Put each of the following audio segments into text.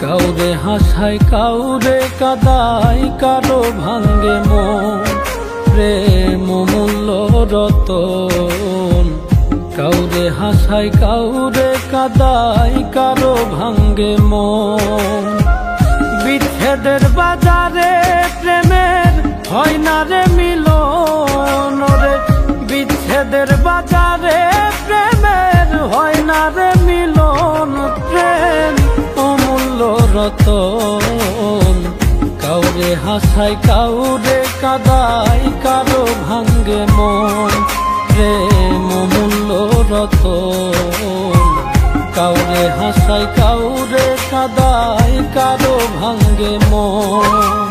কাউরে হাসায় কাউরে কাদায় কারো ভাঙ্গে মন প্রেম মূল্য রতন কাউরে হাসায় কাউরে কাদায় কারো ভাঙ্গে মন বিচ্ছেদের বাজারে প্রেমের হয় না রে মিলন রে বিচ্ছেদের বাজারে প্রেমের হয় না রে মিলন প্রেম অমূল্য রতন কাউরে হাসায় কাউরে কাদায় কারো ভাঙ্গে মন প্রেম অমূল্য রতন কাউরে হাসায় কাউরে কাদায় কারো ভাঙ্গে মন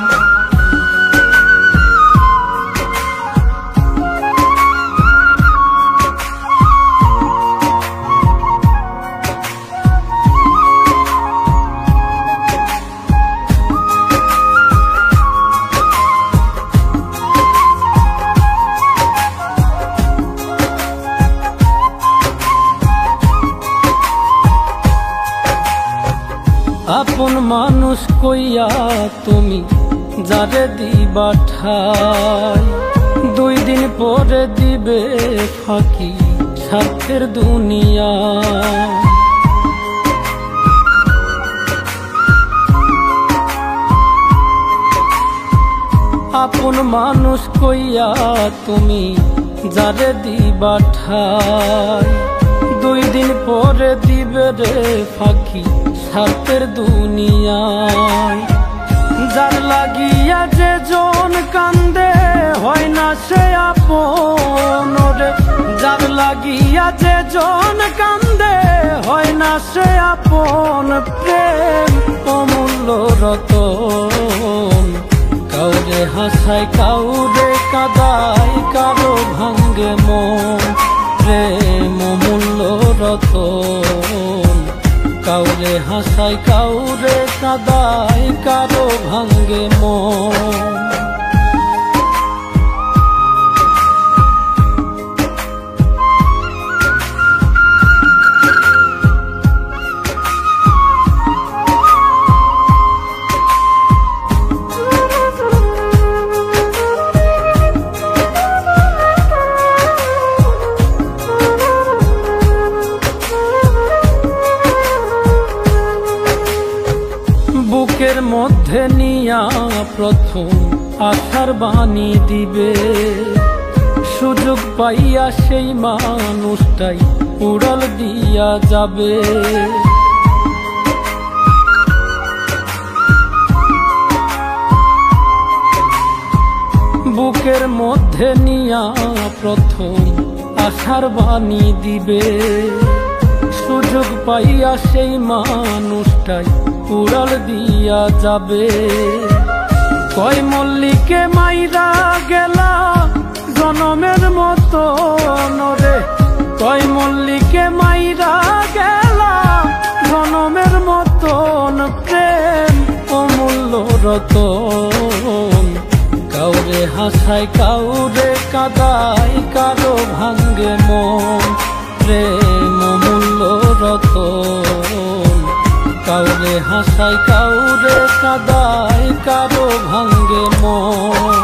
আপন মানুষ কইয়া তুমি যারে দিবা ঠাই দুই দিন পরে দিবে ফাঁকি স্বার্থের দুনিয়া আপন মানুষ কইয়া তুমি যারে দিবা ঠাই দুই দিন পরে দিবে রে ফাঁকি স্বার্থের দুনিয়ায় যার লাগিয়া যে জন কান্দে হয় না সে আপন রে যার লাগিয়া যে জন কান্দে হয় না সে আপন প্রেম অমূল্য রতন কাউরে হাসায় কাউরে কাদায় কারো ভাঙ্গে মন প্রেম অমূল্য রতন কাউরে হাসায় কাউরে কাদায় কারো ভাঙ্গে মন বুকের মধ্যে নিয়া প্রথম আশার বাণী দিবে সুযোগ পাইয়া সেই মানুষটাই উড়াল দিয়া যাবে বুকের মধ্যে নিয়া প্রথম আশার বাণী দিবে সুযোগ পাইয়া সেই মানুষটাই উড়াল দিয়া যাবে কয় মল্লিকে মাইরা গেলা জনমের মতো রে কয় মল্লিকে মাইরা গেলা জনমের মতন প্রেম অমূল্য রতন কাউরে হাসায় কাউরে কাদায় কারো ভাঙ্গে মন প্রেম অমূল্য রতন কাউরে হাসায় কাউরে কাদায় কারো ভাঙ্গে মন